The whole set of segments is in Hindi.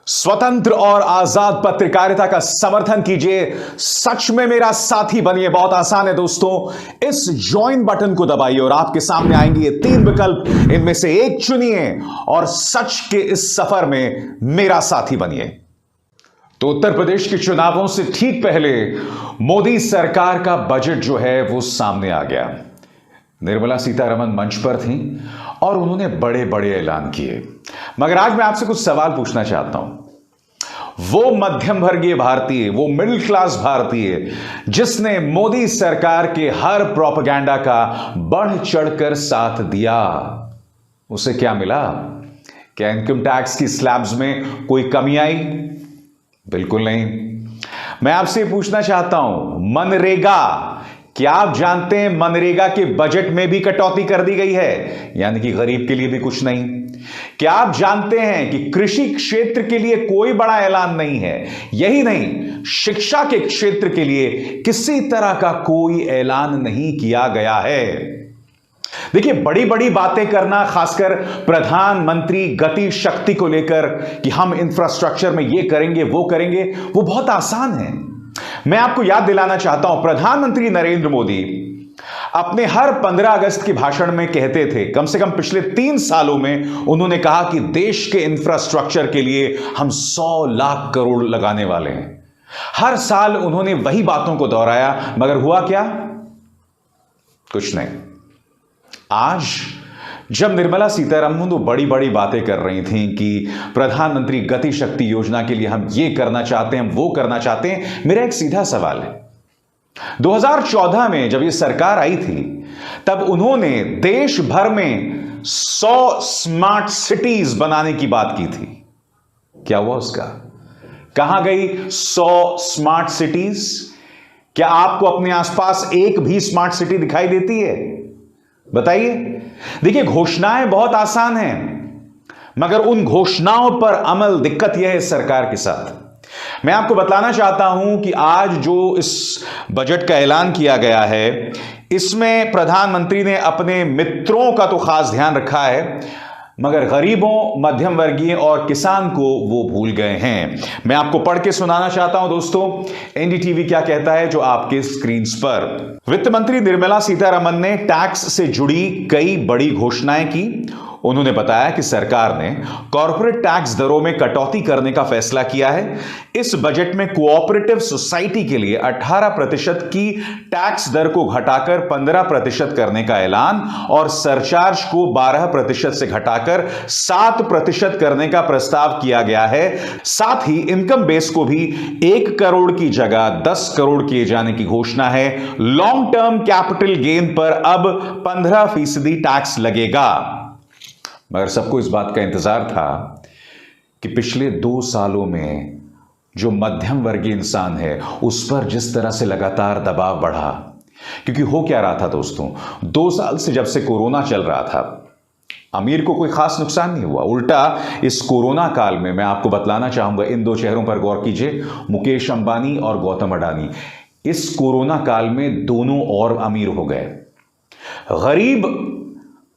स्वतंत्र और आजाद पत्रकारिता का समर्थन कीजिए, सच में मेरा साथी बनिए। बहुत आसान है दोस्तों, इस ज्वाइन बटन को दबाइए और आपके सामने आएंगे ये 3 विकल्प। इनमें से एक चुनिए और सच के इस सफर में मेरा साथी बनिए। तो उत्तर प्रदेश के चुनावों से ठीक पहले मोदी सरकार का बजट जो है वो सामने आ गया। निर्मला सीतारमण मंच पर थी और उन्होंने बड़े बड़े ऐलान किए। मगर आज मैं आपसे कुछ सवाल पूछना चाहता हूं। वो मध्यम वर्गीय भारतीय, वो मिडिल क्लास भारतीय जिसने मोदी सरकार के हर प्रोपेगेंडा का बढ़ चढ़कर साथ दिया, उसे क्या मिला? क्या इनकम टैक्स की स्लैब्स में कोई कमी आई? बिल्कुल नहीं। मैं आपसे पूछना चाहता हूं, मनरेगा, क्या आप जानते हैं मनरेगा के बजट में भी कटौती कर दी गई है, यानी कि गरीब के लिए भी कुछ नहीं। क्या आप जानते हैं कि कृषि क्षेत्र के लिए कोई बड़ा ऐलान नहीं है? यही नहीं, शिक्षा के क्षेत्र के लिए किसी तरह का कोई ऐलान नहीं किया गया है। देखिए, बड़ी बड़ी बातें करना, खासकर प्रधानमंत्री गति शक्ति को लेकर कि हम इंफ्रास्ट्रक्चर में ये करेंगे वो करेंगे, वो बहुत आसान है। मैं आपको याद दिलाना चाहता हूं, प्रधानमंत्री नरेंद्र मोदी अपने हर 15 अगस्त के भाषण में कहते थे, कम से कम पिछले 3 सालों में उन्होंने कहा कि देश के इंफ्रास्ट्रक्चर के लिए हम 100 लाख करोड़ लगाने वाले हैं। हर साल उन्होंने वही बातों को दोहराया, मगर हुआ क्या? कुछ नहीं। आज जब निर्मला सीतारमण तो बड़ी बड़ी बातें कर रही थी कि प्रधानमंत्री गति शक्ति योजना के लिए हम ये करना चाहते हैं, वो करना चाहते हैं, मेरा एक सीधा सवाल है। 2014 में जब ये सरकार आई थी, तब उन्होंने देश भर में 100 स्मार्ट सिटीज बनाने की बात की थी। क्या हुआ उसका? कहां गई 100 स्मार्ट सिटीज? क्या आपको अपने आसपास एक भी स्मार्ट सिटी दिखाई देती है? बताइए। देखिए, घोषणाएं बहुत आसान हैं, मगर उन घोषणाओं पर अमल, दिक्कत यह है इस सरकार के साथ। मैं आपको बताना चाहता हूं कि आज जो इस बजट का ऐलान किया गया है, इसमें प्रधानमंत्री ने अपने मित्रों का तो खास ध्यान रखा है, मगर गरीबों, मध्यम वर्गीय और किसान को वो भूल गए हैं। मैं आपको पढ़ के सुनाना चाहता हूं दोस्तों, एनडीटीवी क्या कहता है जो आपके स्क्रीन पर। वित्त मंत्री निर्मला सीतारमण ने टैक्स से जुड़ी कई बड़ी घोषणाएं की। उन्होंने बताया कि सरकार ने कॉर्पोरेट टैक्स दरों में कटौती करने का फैसला किया है। इस बजट में कोऑपरेटिव सोसाइटी के लिए 18% की टैक्स दर को घटाकर 15% करने का ऐलान और सरचार्ज को 12% से घटाकर 7% करने का प्रस्ताव किया गया है। साथ ही इनकम बेस को भी 1 करोड़ की जगह 10 करोड़ किए जाने की घोषणा है। लॉन्ग टर्म कैपिटल गेन पर अब 15% टैक्स लगेगा। मगर सबको इस बात का इंतजार था कि पिछले 2 सालों में जो मध्यम वर्गीय इंसान है उस पर जिस तरह से लगातार दबाव बढ़ा, क्योंकि हो क्या रहा था दोस्तों, 2 साल से जब से कोरोना चल रहा था, अमीर को कोई खास नुकसान नहीं हुआ। उल्टा इस कोरोना काल में मैं आपको बतलाना चाहूंगा, इन 2 चेहरों पर गौर कीजिए, मुकेश अंबानी और गौतम अडानी। इस कोरोना काल में दोनों और अमीर हो गए। गरीब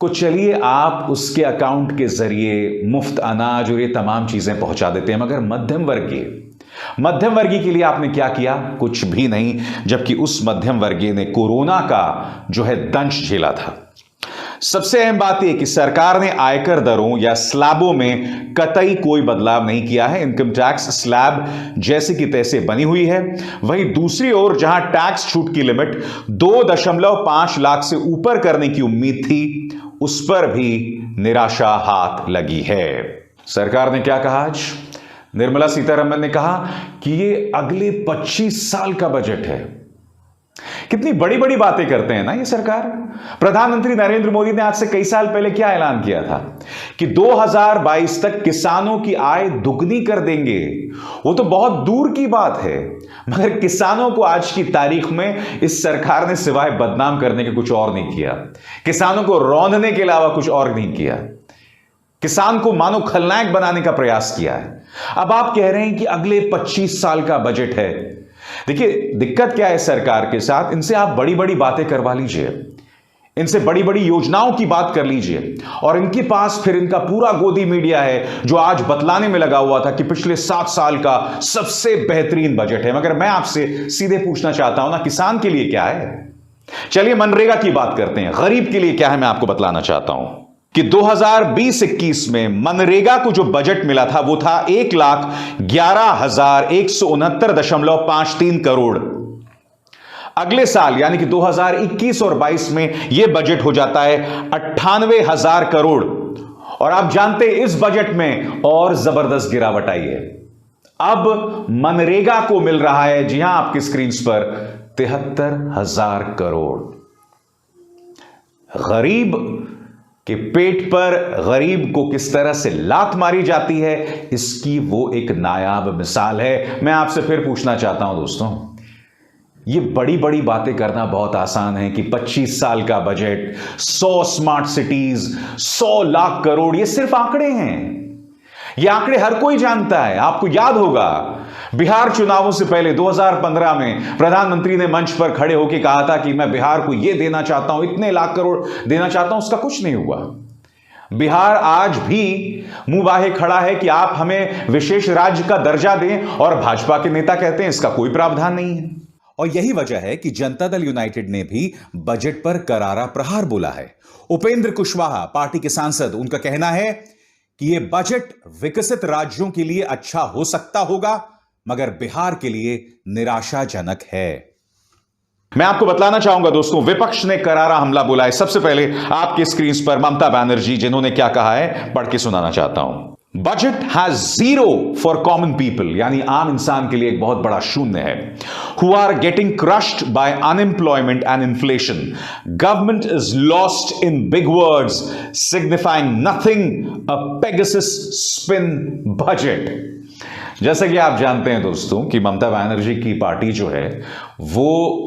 को चलिए आप उसके अकाउंट के जरिए मुफ्त अनाज और ये तमाम चीजें पहुंचा देते हैं, मगर मध्यम वर्गीय के लिए आपने क्या किया? कुछ भी नहीं। जबकि उस मध्यम वर्गीय ने कोरोना का जो है दंश झेला था। सबसे अहम बात यह कि सरकार ने आयकर दरों या स्लैबों में कतई कोई बदलाव नहीं किया है। इनकम टैक्स स्लैब जैसे कि तैसे बनी हुई है। वहीं दूसरी ओर जहां टैक्स छूट की लिमिट 2.5 लाख से ऊपर करने की उम्मीद थी, उस पर भी निराशा हाथ लगी है। सरकार ने क्या कहा आज? निर्मला सीतारमण ने कहा कि ये अगले 25 साल का बजट है। कितनी बड़ी बड़ी बातें करते हैं ना ये सरकार। प्रधानमंत्री नरेंद्र मोदी ने आज से कई साल पहले क्या ऐलान किया था कि 2022 तक किसानों की आय दुगनी कर देंगे। वो तो बहुत दूर की बात है, मगर किसानों को आज की तारीख में इस सरकार ने सिवाय बदनाम करने के कुछ और नहीं किया। किसानों को रौंदने के अलावा कुछ और नहीं किया। किसान को मानो खलनायक बनाने का प्रयास किया है। अब आप कह रहे हैं कि अगले 25 साल का बजट है। देखिए, दिक्कत क्या है सरकार के साथ, इनसे आप बड़ी बड़ी बातें करवा लीजिए, इनसे बड़ी बड़ी योजनाओं की बात कर लीजिए, और इनके पास फिर इनका पूरा गोदी मीडिया है जो आज बतलाने में लगा हुआ था कि पिछले 7 साल का सबसे बेहतरीन बजट है। मगर मैं आपसे सीधे पूछना चाहता हूं ना, किसान के लिए क्या है? चलिए मनरेगा की बात करते हैं। गरीब के लिए क्या है मैं आपको बतलाना चाहता हूं कि 2020-21 में मनरेगा को जो बजट मिला था वो था 1,11,169.53 करोड़। अगले साल यानी कि 2021 और 22 में यह बजट हो जाता है 98,000 करोड़। और आप जानते हैं इस बजट में और जबरदस्त गिरावट आई है। अब मनरेगा को मिल रहा है, जी हां, आपकी स्क्रीन पर 73,000 करोड़। गरीब के पेट पर गरीब को किस तरह से लात मारी जाती है, इसकी वो एक नायाब मिसाल है। मैं आपसे फिर पूछना चाहता हूं दोस्तों, ये बड़ी बड़ी बातें करना बहुत आसान है कि 25 साल का budget, 100 smart cities, 100 lakh crore, ये सिर्फ आंकड़े हैं। ये आंकड़े हर कोई जानता है। आपको याद होगा बिहार चुनावों से पहले 2015 में प्रधानमंत्री ने मंच पर खड़े होकर कहा था कि मैं बिहार को यह देना चाहता हूं, इतने लाख करोड़ देना चाहता हूं। उसका कुछ नहीं हुआ। बिहार आज भी मुंह बाहे खड़ा है कि आप हमें विशेष राज्य का दर्जा दें, और भाजपा के नेता कहते हैं इसका कोई प्रावधान नहीं है। और यही वजह है कि जनता दल यूनाइटेड ने भी बजट पर करारा प्रहार बोला है। उपेंद्र कुशवाहा पार्टी के सांसद, उनका कहना है कि यह बजट विकसित राज्यों के लिए अच्छा हो सकता होगा, मगर बिहार के लिए निराशाजनक है। मैं आपको बतलाना चाहूंगा दोस्तों, विपक्ष ने करारा हमला बोला है। सबसे पहले आपके स्क्रीन पर ममता बनर्जी, जिन्होंने क्या कहा है पढ़ के सुनाना चाहता हूं। Budget has zero for common people, यानी आम इंसान के लिए एक बहुत बड़ा शून्य है। Who are getting crushed by unemployment and inflation. Government is lost in big words signifying nothing, a Pegasus spin budget. जैसा कि आप जानते हैं दोस्तों कि ममता बनर्जी की पार्टी जो है वो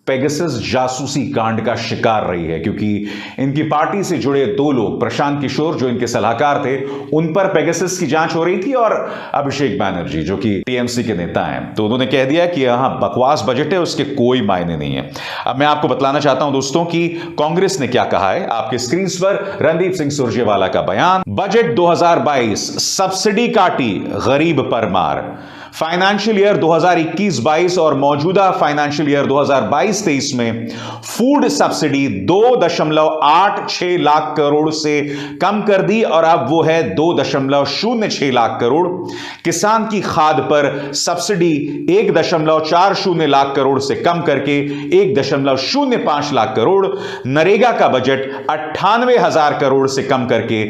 पेगासस जासूसी कांड का शिकार रही है, क्योंकि इनकी पार्टी से जुड़े 2 लोग, प्रशांत किशोर जो इनके सलाहकार थे, उन पर पेगासस की जांच हो रही थी, और अभिषेक बनर्जी जो कि टीएमसी के नेता हैं, तो उन्होंने कह दिया कि यहां बकवास बजट है, उसके कोई मायने नहीं है। अब मैं आपको बतलाना चाहता हूं दोस्तों कि कांग्रेस ने क्या कहा है। आपके स्क्रीन पर रणदीप सिंह सुरजेवाला का बयान। बजट 2022 सब्सिडी काटी, गरीब पर मार। फाइनेंशियल ईयर 2021-22 और मौजूदा फाइनेंशियल ईयर 2022-23 में फूड सब्सिडी 2.86 लाख करोड़ से कम कर दी, और अब वो है 2.06 लाख करोड़। किसान की खाद पर सब्सिडी 1.40 लाख करोड़ से कम करके 1.05 लाख करोड़। नरेगा का बजट 98,000 करोड़ से कम करके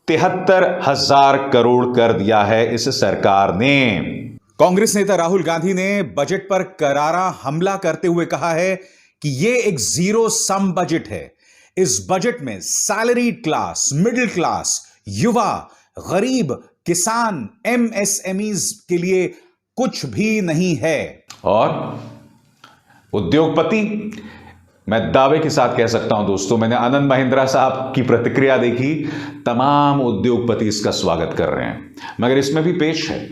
73,000 करोड़ कर दिया है इस सरकार ने। कांग्रेस नेता राहुल गांधी ने बजट पर करारा हमला करते हुए कहा है कि यह एक जीरो सम बजट है। इस बजट में सैलरीड क्लास, मिडिल क्लास, युवा, गरीब, किसान, एमएसएमईज के लिए कुछ भी नहीं है। और उद्योगपति, मैं दावे के साथ कह सकता हूं दोस्तों, मैंने आनंद महिंद्रा साहब की प्रतिक्रिया देखी, तमाम उद्योगपति इसका स्वागत कर रहे हैं। मगर इसमें भी पेच है।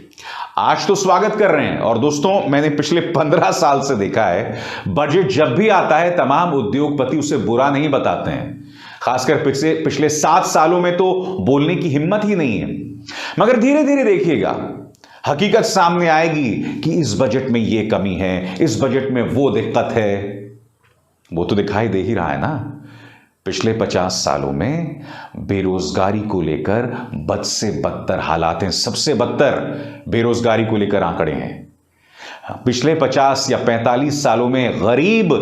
आज तो स्वागत कर रहे हैं, और दोस्तों मैंने पिछले 15 साल से देखा है, बजट जब भी आता है तमाम उद्योगपति उसे बुरा नहीं बताते हैं। खासकर पिछले 7 सालों में तो बोलने की हिम्मत ही नहीं है। मगर धीरे धीरे देखिएगा, हकीकत सामने आएगी कि इस बजट में यह कमी है, इस बजट में वो दिक्कत है। वो तो दिखाई दे ही रहा है ना। पिछले 50 सालों में बेरोजगारी को लेकर बद से बदतर हालात हैं। सबसे बदतर बेरोजगारी को लेकर आंकड़े हैं। पिछले 50 या 45 सालों में गरीब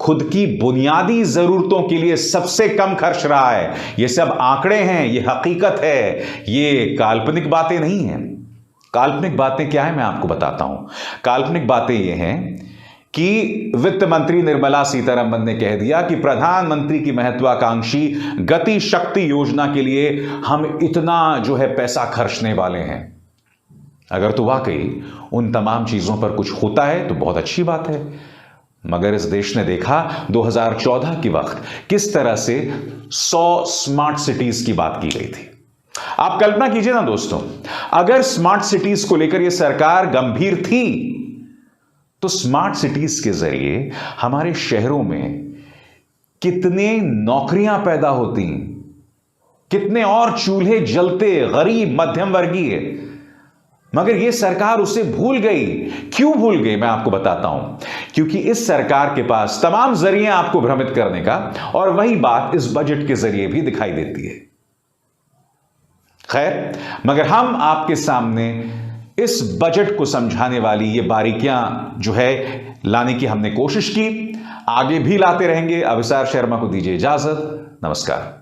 खुद की बुनियादी जरूरतों के लिए सबसे कम खर्च रहा है। ये सब आंकड़े हैं, ये हकीकत है, ये काल्पनिक बातें नहीं हैं। काल्पनिक बातें क्या है मैं आपको बताता हूं। काल्पनिक बातें ये हैं कि वित्त मंत्री निर्मला सीतारमण ने कह दिया कि प्रधानमंत्री की महत्वाकांक्षी गति शक्ति योजना के लिए हम इतना जो है पैसा खर्चने वाले हैं। अगर तो वाकई उन तमाम चीजों पर कुछ होता है तो बहुत अच्छी बात है। मगर इस देश ने देखा 2014 के वक्त किस तरह से 100 स्मार्ट सिटीज की बात की गई थी। आप कल्पना कीजिए ना दोस्तों, अगर स्मार्ट सिटीज को लेकर यह सरकार गंभीर थी तो स्मार्ट सिटीज के जरिए हमारे शहरों में कितने नौकरियां पैदा होती, कितने और चूल्हे जलते गरीब मध्यम वर्गीय, मगर यह सरकार उसे भूल गई। क्यों भूल गई, मैं आपको बताता हूं। क्योंकि इस सरकार के पास तमाम जरिए आपको भ्रमित करने का, और वही बात इस बजट के जरिए भी दिखाई देती है। खैर, मगर हम आपके सामने इस बजट को समझाने वाली ये बारीकियां जो है लाने की हमने कोशिश की, आगे भी लाते रहेंगे। अभिसार शर्मा को दीजिए इजाजत। नमस्कार।